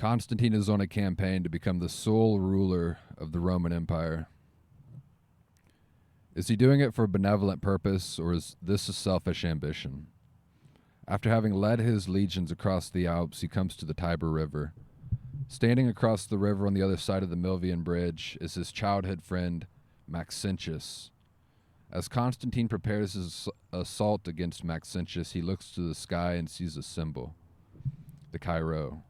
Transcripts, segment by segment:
Constantine is on a campaign to become the sole ruler of the Roman Empire. Is he doing it for a benevolent purpose, or is this a selfish ambition? After having led his legions across the Alps, he comes to the Tiber River. Standing across the river on the other side of the Milvian Bridge is his childhood friend, Maxentius. As Constantine prepares his assault against Maxentius, he looks to the sky and sees a symbol, the Chi Rho.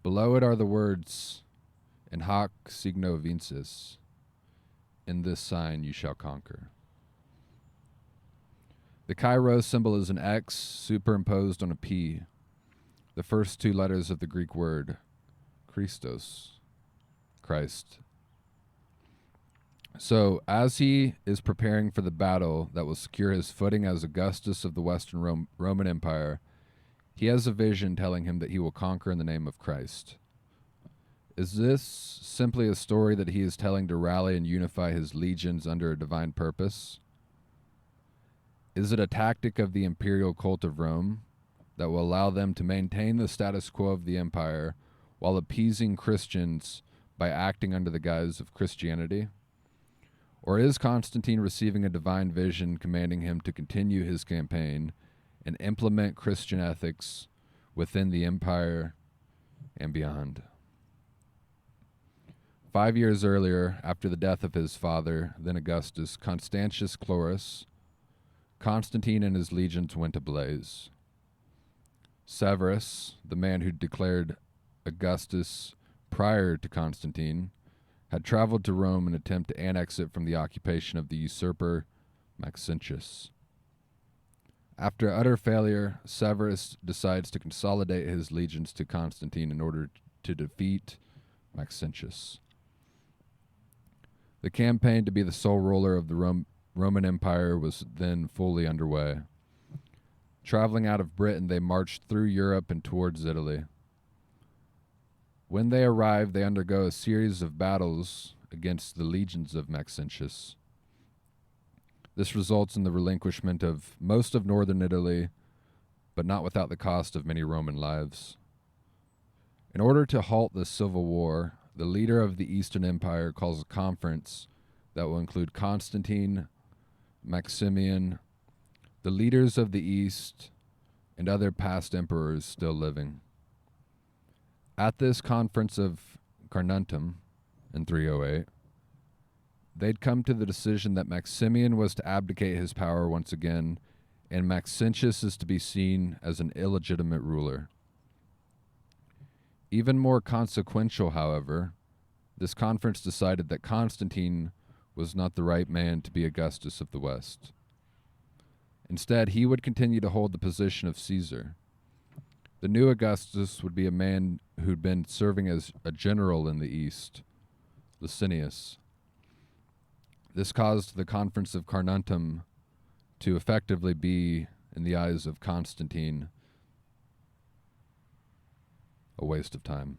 Below it are the words, "In hoc signo vinces," in this sign you shall conquer. The Chi Rho symbol is an X superimposed on a P, the first two letters of the Greek word, Christos, Christ. So, as he is preparing for the battle that will secure his footing as Augustus of the Western Roman Empire, he has a vision telling him that he will conquer in the name of Christ. Is this simply a story that he is telling to rally and unify his legions under a divine purpose? Is it a tactic of the Imperial Cult of Rome that will allow them to maintain the status quo of the empire while appeasing Christians by acting under the guise of Christianity? Or is Constantine receiving a divine vision commanding him to continue his campaign and implement Christian ethics within the empire and beyond? 5 years earlier, after the death of his father, then Augustus, Constantius Chlorus, Constantine and his legions went ablaze. Severus, the man who declared Augustus prior to Constantine, had traveled to Rome in an attempt to annex it from the occupation of the usurper Maxentius. After utter failure, Severus decides to consolidate his legions to Constantine in order to defeat Maxentius. The campaign to be the sole ruler of the Roman Empire was then fully underway. Traveling out of Britain, they marched through Europe and towards Italy. When they arrive, they undergo a series of battles against the legions of Maxentius. This results in the relinquishment of most of northern Italy, but not without the cost of many Roman lives. In order to halt this civil war, the leader of the Eastern Empire calls a conference that will include Constantine, Maximian, the leaders of the East, and other past emperors still living. At this conference of Carnuntum in 308, they'd come to the decision that Maximian was to abdicate his power once again, and Maxentius is to be seen as an illegitimate ruler. Even more consequential, however, this conference decided that Constantine was not the right man to be Augustus of the West. Instead, he would continue to hold the position of Caesar. The new Augustus would be a man who'd been serving as a general in the East, Licinius. This caused the conference of Carnuntum to effectively be, in the eyes of Constantine, a waste of time.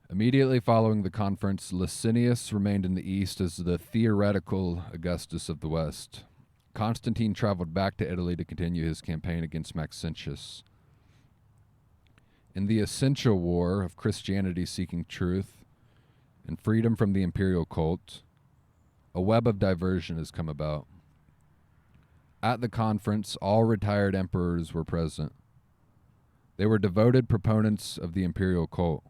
Immediately following the conference, Licinius remained in the East as the theoretical Augustus of the West. Constantine traveled back to Italy to continue his campaign against Maxentius. In the essential war of Christianity seeking truth and freedom from the imperial cult, a web of diversion has come about. At the conference, all retired emperors were present. They were devoted proponents of the imperial cult.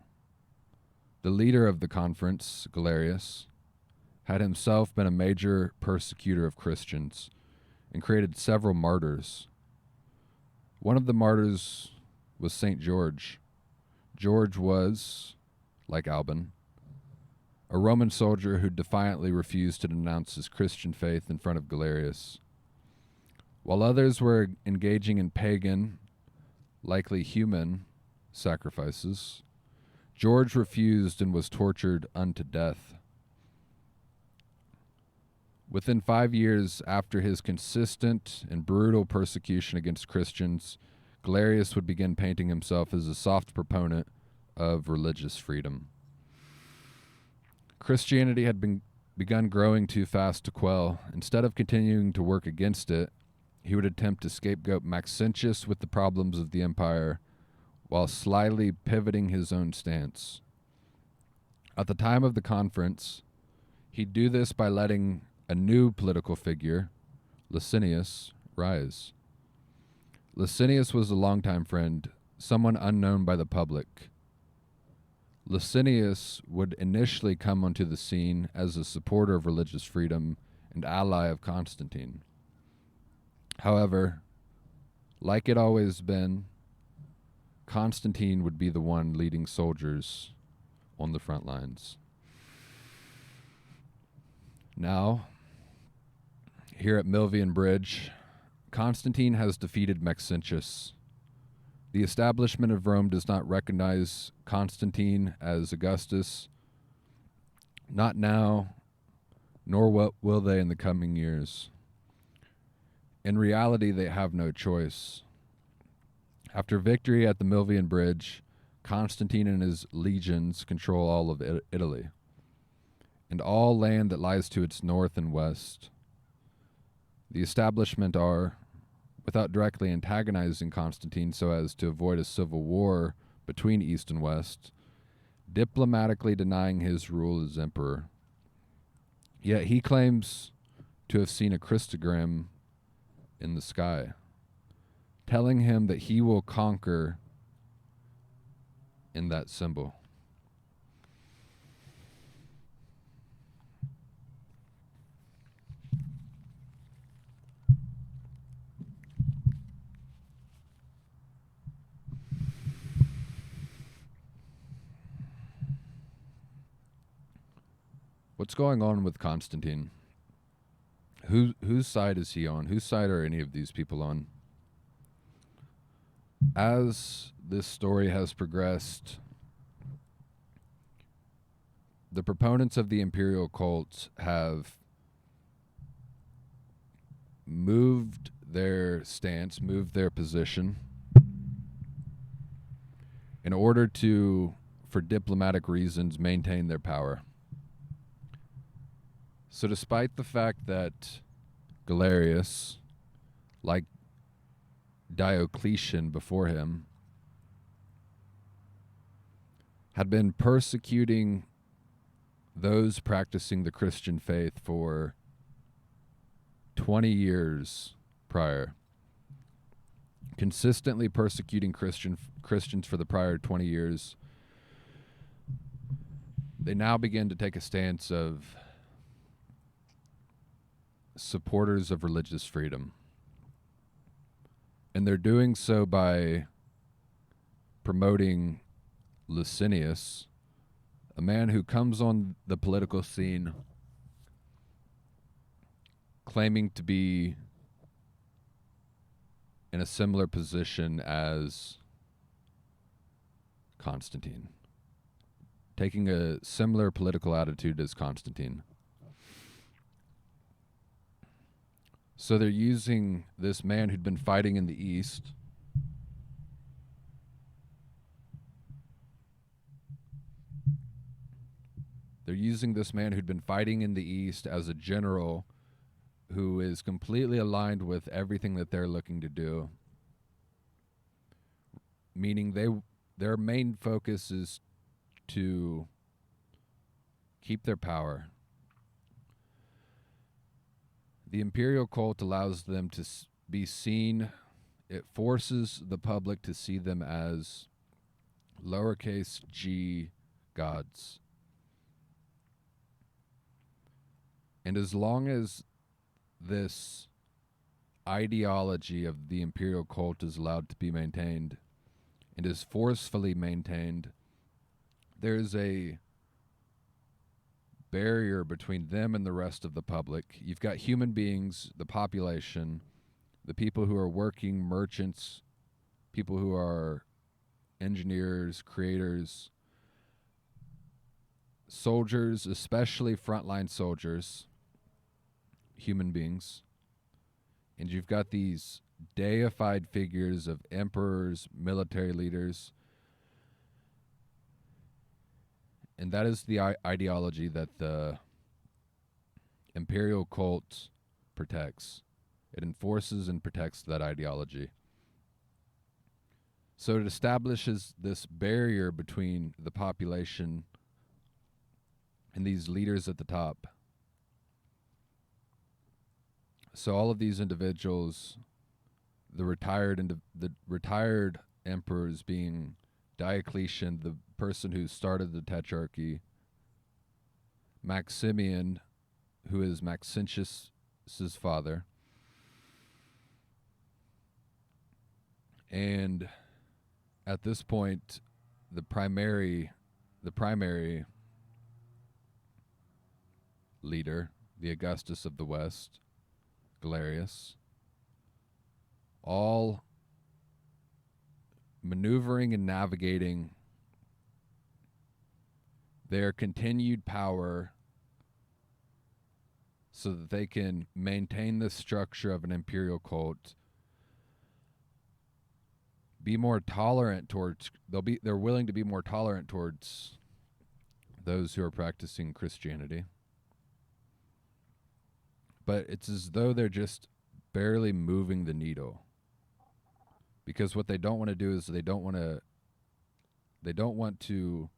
The leader of the conference, Galerius, had himself been a major persecutor of Christians and created several martyrs. One of the martyrs was St. George. George was, like Alban, a Roman soldier who defiantly refused to denounce his Christian faith in front of Galerius. While others were engaging in pagan, likely human, sacrifices, George refused and was tortured unto death. Within 5 years after his consistent and brutal persecution against Christians, Galerius would begin painting himself as a soft proponent of religious freedom. Christianity had begun growing too fast to quell. Instead of continuing to work against it, he would attempt to scapegoat Maxentius with the problems of the empire while slyly pivoting his own stance. At the time of the conference, he'd do this by letting a new political figure, Licinius, rise. Licinius was a longtime friend, someone unknown by the public. Licinius would initially come onto the scene as a supporter of religious freedom and ally of Constantine. However, like it always been, Constantine would be the one leading soldiers on the front lines. Now, here at Milvian Bridge, Constantine has defeated Maxentius. The establishment of Rome does not recognize Constantine as Augustus, not now, nor will they in the coming years. In reality, they have no choice. After victory at the Milvian Bridge, Constantine and his legions control all of Italy, and all land that lies to its north and west. The establishment are, without directly antagonizing Constantine so as to avoid a civil war between East and West, diplomatically denying his rule as emperor. Yet he claims to have seen a Christogram in the sky, telling him that he will conquer in that symbol. What's going on with Constantine? Whose side is he on? Whose side are any of these people on? As this story has progressed, the proponents of the Imperial Cult have moved their stance, moved their position in order to, for diplomatic reasons, maintain their power. So despite the fact that Galerius, like Diocletian before him, had been persecuting those practicing the Christian faith for 20 years prior, consistently persecuting Christians for the prior 20 years, they now begin to take a stance of supporters of religious freedom. And they're doing so by promoting Licinius, a man who comes on the political scene claiming to be in a similar position as Constantine, taking a similar political attitude as Constantine. So they're using this man who'd been fighting in the East as a general who is completely aligned with everything that they're looking to do. Meaning their main focus is to keep their power. The Imperial Cult allows them to be seen. It forces the public to see them as lowercase g gods. And as long as this ideology of the Imperial Cult is allowed to be maintained and is forcefully maintained, there's a barrier between them and the rest of the public. You've got human beings, the population, the people who are working, merchants, people who are engineers, creators, soldiers, especially frontline soldiers, human beings. And you've got these deified figures of emperors, military leaders. And that is the ideology that the Imperial Cult protects. It enforces and protects that ideology. So it establishes this barrier between the population and these leaders at the top. So all of these individuals, the retired emperors being Diocletian, the person who started the Tetrarchy, Maximian, who is Maxentius' father, and at this point, the primary leader, the Augustus of the West, Galerius, all maneuvering and navigating their continued power so that they can maintain the structure of an imperial cult, be more tolerant towards they're willing to be more tolerant towards those who are practicing Christianity. But it's as though they're just barely moving the needle. Because what they don't want to do is they don't want to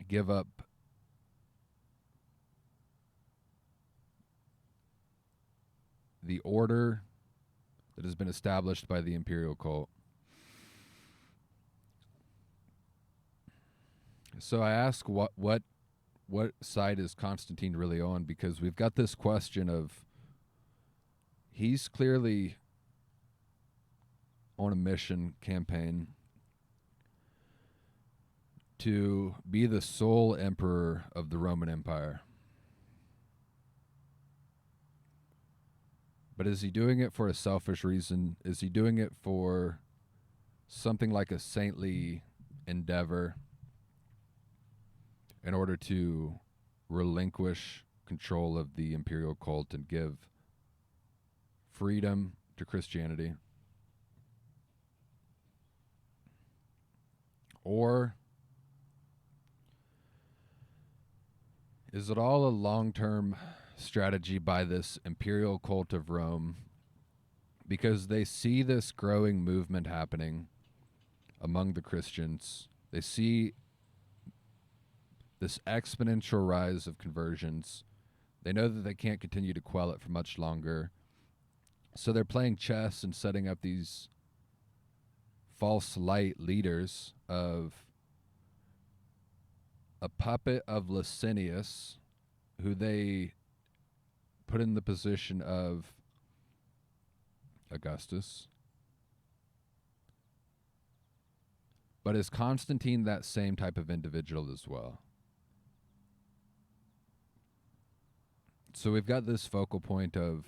give up the order that has been established by the imperial cult. So I ask what side is Constantine really on, because we've got this question of he's clearly on a mission campaign to be the sole emperor of the Roman Empire. But is he doing it for a selfish reason? Is he doing it for something like a saintly endeavor in order to relinquish control of the imperial cult and give freedom to Christianity? Or is it all a long-term strategy by this Imperial Cult of Rome because they see this growing movement happening among the Christians? They see this exponential rise of conversions. They know that they can't continue to quell it for much longer. So they're playing chess and setting up these false light leaders of a puppet of Licinius, who they put in the position of Augustus. But is Constantine that same type of individual as well? So we've got this focal point of,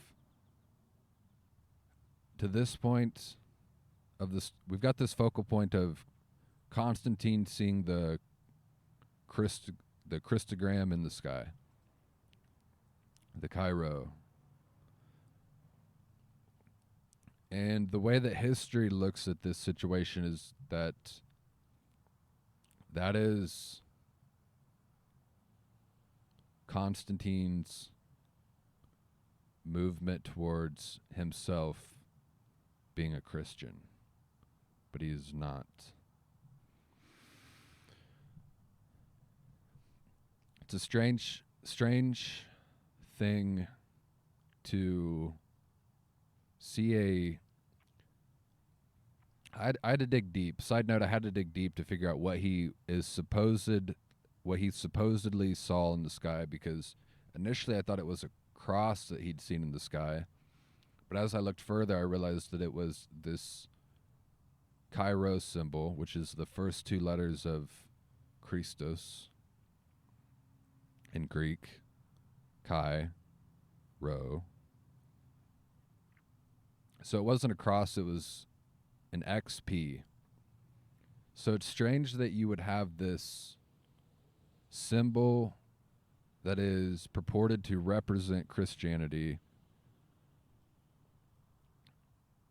to this point of this, we've got this focal point of Constantine seeing the Christogram in the sky, the Chi Rho. And the way that history looks at this situation is that is Constantine's movement towards himself being a Christian, but he is not. It's a strange thing to see I had to dig deep. Side note, I had to dig deep to figure out what he supposedly saw in the sky, because initially I thought it was a cross that he'd seen in the sky. But as I looked further, I realized that it was this Chi Rho symbol, which is the first two letters of Christos in Greek. Chi Rho. So it wasn't a cross, it was an XP. So it's strange that you would have this symbol that is purported to represent Christianity,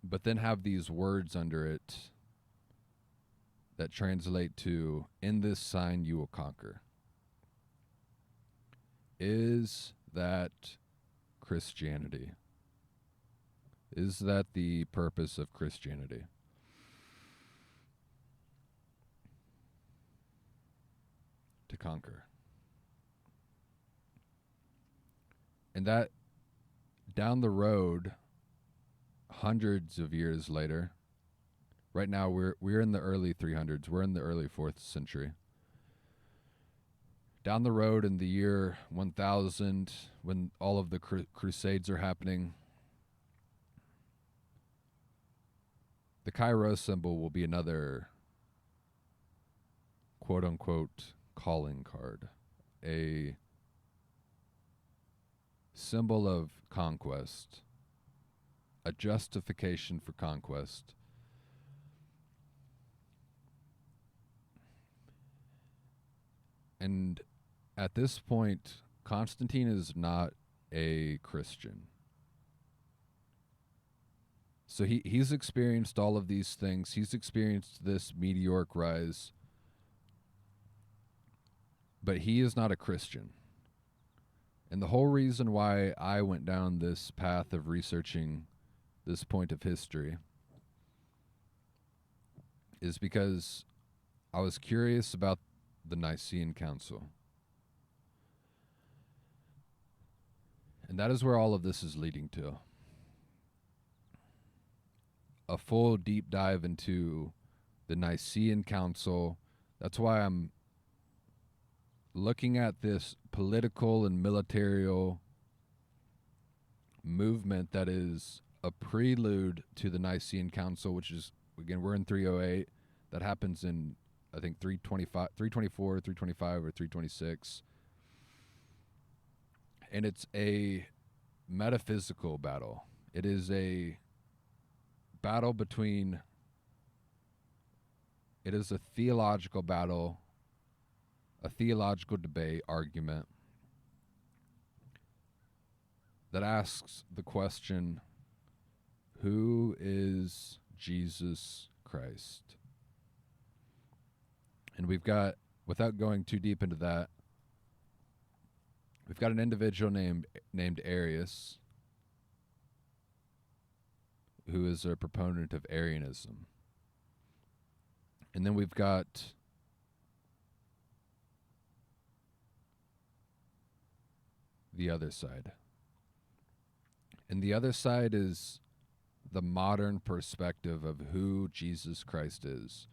but then have these words under it that translate to, "In this sign you will conquer." Is that Christianity? Is that the purpose of Christianity? to conquer. And that down the road, hundreds of years later, right now we're in the early 300s, we're in the early 4th century. Down the road in the year 1000, when all of the crusades are happening, the Chi Rho symbol will be another quote-unquote calling card, a symbol of conquest, a justification for conquest. And at this point, Constantine is not a Christian. So he's experienced all of these things. He's experienced this meteoric rise. But he is not a Christian. And the whole reason why I went down this path of researching this point of history is because I was curious about the Nicene Council. And that is where all of this is leading to. A full deep dive into the Nicene Council. That's why I'm looking at this political and military movement that is a prelude to the Nicene Council, which is, again, we're in 308. That happens in, I think, 324, 325, or 326. And it's a metaphysical battle. It is a battle between, it is a theological battle, a theological debate, argument that asks the question, who is Jesus Christ? And we've got, without going too deep into that, we've got an individual named Arius, who is a proponent of Arianism. And then we've got the other side. And the other side is the modern perspective of who Jesus Christ is.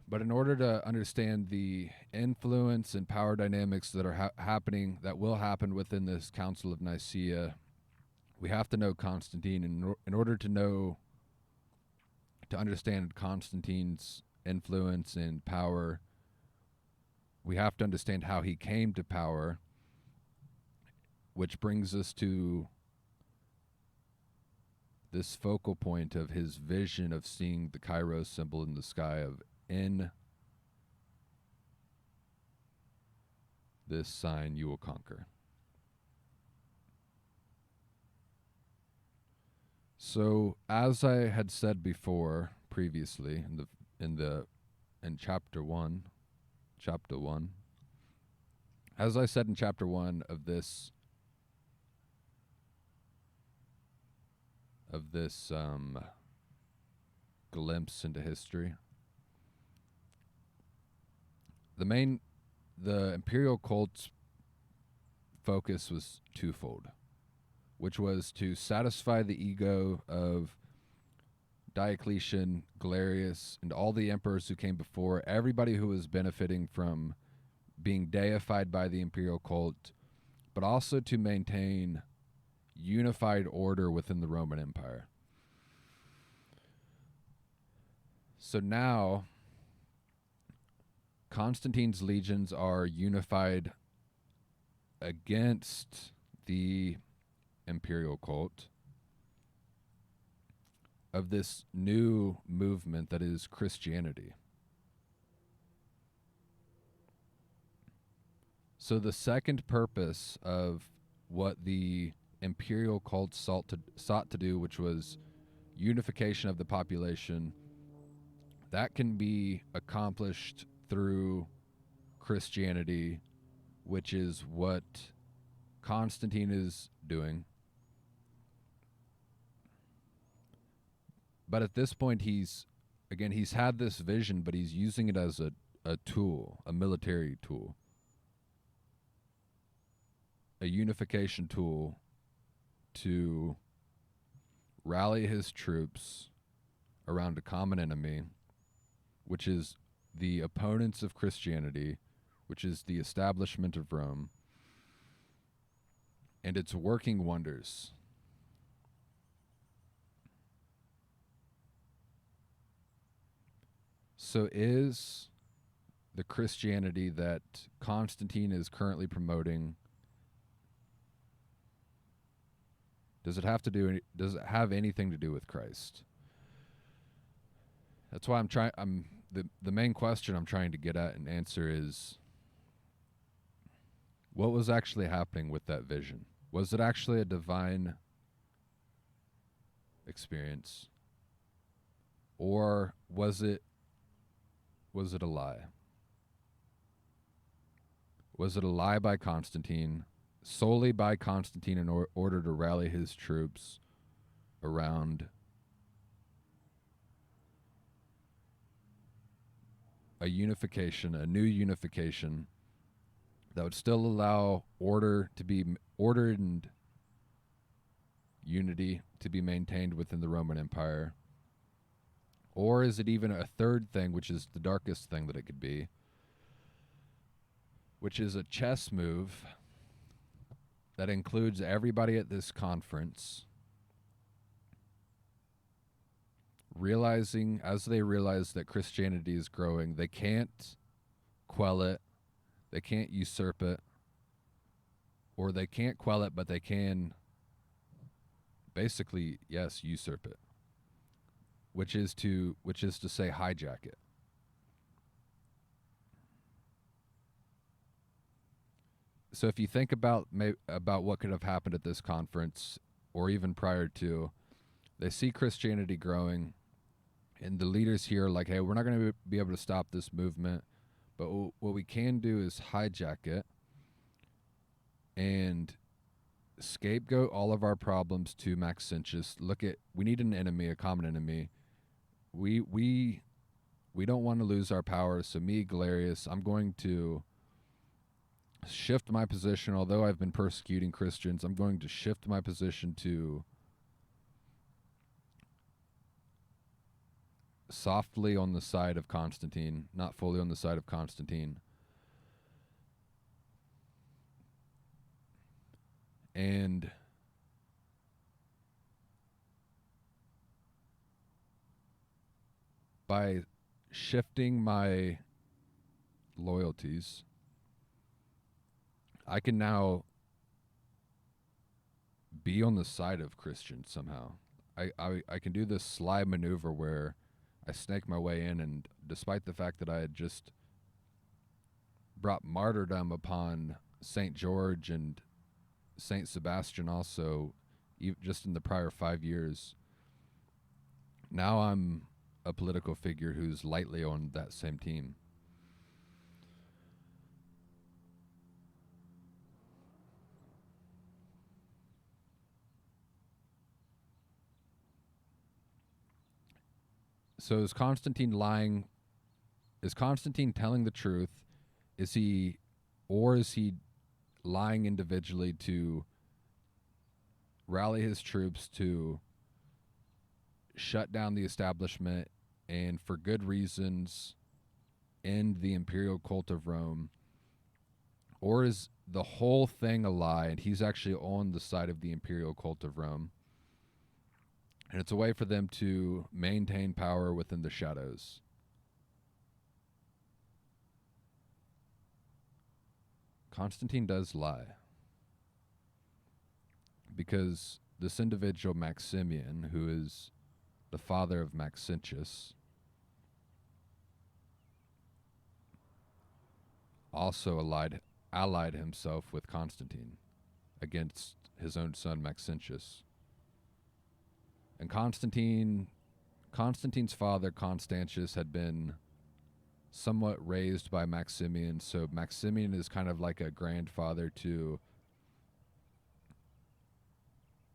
But in order to understand the influence and power dynamics that are happening, that will happen within this Council of Nicaea, we have to know Constantine. And in order to understand Constantine's influence and power, we have to understand how he came to power, which brings us to this focal point of his vision of seeing the Chi Rho symbol in the sky of, in this sign you will conquer. So, as I had said before previously in chapter 1, as I said in chapter 1 of this glimpse into history, the Imperial cult's focus was twofold, which was to satisfy the ego of Diocletian, Galerius, and all the emperors who came before, everybody who was benefiting from being deified by the Imperial cult, but also to maintain unified order within the Roman Empire. So now, Constantine's legions are unified against the Imperial cult of this new movement that is Christianity. So the second purpose of what the Imperial cult sought to do, which was unification of the population, that can be accomplished through Christianity, which is what Constantine is doing. But at this point, he's had this vision, but he's using it as a tool, a military tool, a unification tool to rally his troops around a common enemy, which is the opponents of Christianity, which is the establishment of Rome, and it's working wonders. So is the Christianity that Constantine is currently promoting, does it have anything to do with Christ? That's why the main question I'm trying to get at and answer is, what was actually happening with that vision? Was it actually a divine experience? Or was it a lie? Was it a lie by Constantine, solely by Constantine in order to rally his troops around a new unification that would still allow order and unity to be maintained within the Roman Empire? Or is it even a third thing, which is the darkest thing that it could be, which is a chess move that includes everybody at this conference realizing, as they realize that Christianity is growing, they can't quell it, they can't usurp it, or they can't quell it, but they can basically, yes, usurp it, which is to say hijack it. So if you think about what could have happened at this conference, or even prior to, they see Christianity growing, and the leaders here are like, hey, we're not going to be able to stop this movement, but what we can do is hijack it and scapegoat all of our problems to Maxentius. We need an enemy, a common enemy. We don't want to lose our power, so me, Galerius, I'm going to shift my position. Although I've been persecuting Christians, I'm going to shift my position to softly on the side of Constantine, not fully on the side of Constantine. And by shifting my loyalties, I can now be on the side of Christians somehow. I can do this sly maneuver where I snake my way in, and despite the fact that I had just brought martyrdom upon St. George and St. Sebastian also, just in the prior 5 years, now I'm a political figure who's lightly on that same team. So is Constantine lying? Is Constantine telling the truth? Is he lying individually to rally his troops to shut down the establishment and, for good reasons, end the Imperial Cult of Rome? Or is the whole thing a lie and he's actually on the side of the Imperial Cult of Rome? And it's a way for them to maintain power within the shadows. Constantine does lie. Because this individual, Maximian, who is the father of Maxentius, also allied himself with Constantine against his own son Maxentius. And Constantine's father, Constantius, had been somewhat raised by Maximian, so Maximian is kind of like a grandfather to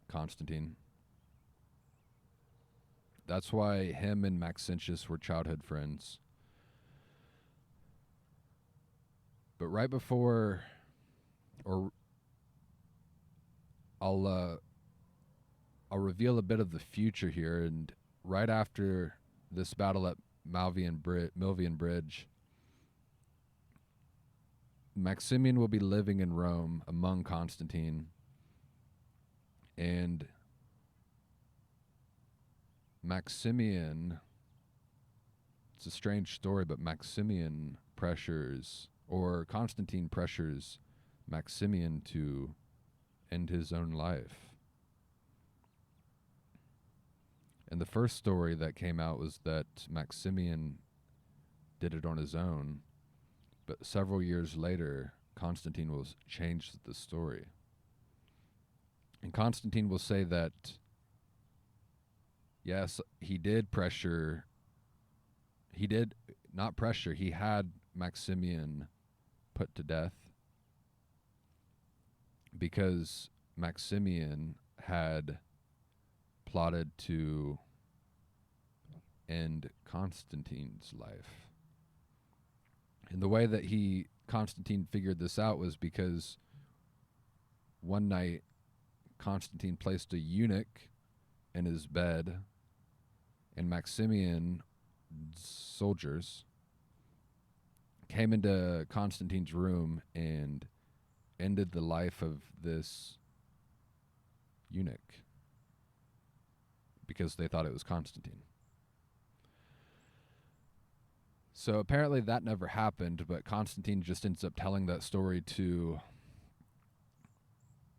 Constantine. That's why him and Maxentius were childhood friends. But right before, or I'll reveal a bit of the future here, and right after this battle at Milvian Bridge, Maximian will be living in Rome among Constantine, and Maximian, it's a strange story, but Constantine pressures Maximian to end his own life. And the first story that came out was that Maximian did it on his own, but several years later, Constantine will change the story. And Constantine will say that, yes, he had Maximian put to death because Maximian had plotted to end Constantine's life. And the way that Constantine figured this out was because one night Constantine placed a eunuch in his bed, and Maximian's soldiers came into Constantine's room and ended the life of this eunuch because they thought it was Constantine. So apparently that never happened, but Constantine just ends up telling that story to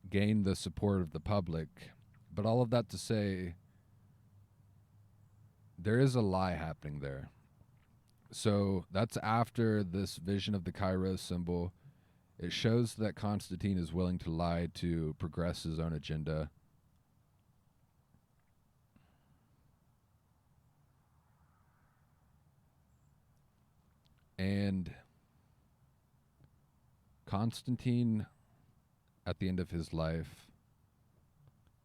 gain the support of the public. But all of that to say, there is a lie happening there. So that's after this vision of the Chi Rho symbol. It shows that Constantine is willing to lie to progress his own agenda. And Constantine, at the end of his life,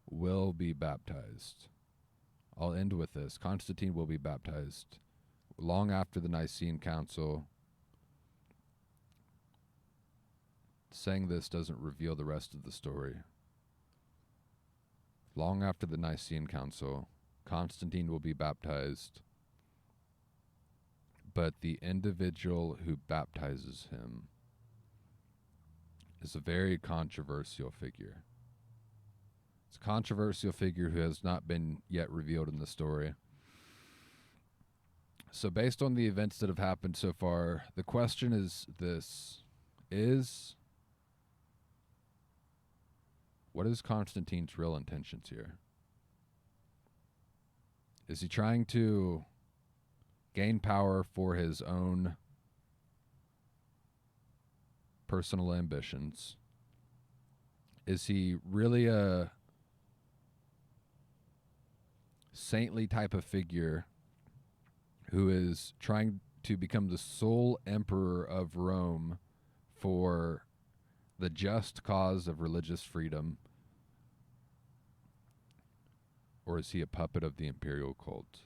will be baptized. I'll end with this. Constantine will be baptized long after the Nicene Council. Saying this doesn't reveal the rest of the story. Long after the Nicene Council, Constantine will be baptized, but the individual who baptizes him is a very controversial figure. It's a controversial figure who has not been yet revealed in the story. So based on the events that have happened so far, the question is this: what is Constantine's real intentions here? Is he trying to gain power for his own personal ambitions? Is he really a saintly type of figure who is trying to become the sole emperor of Rome for the just cause of religious freedom? Or is he a puppet of the imperial cult?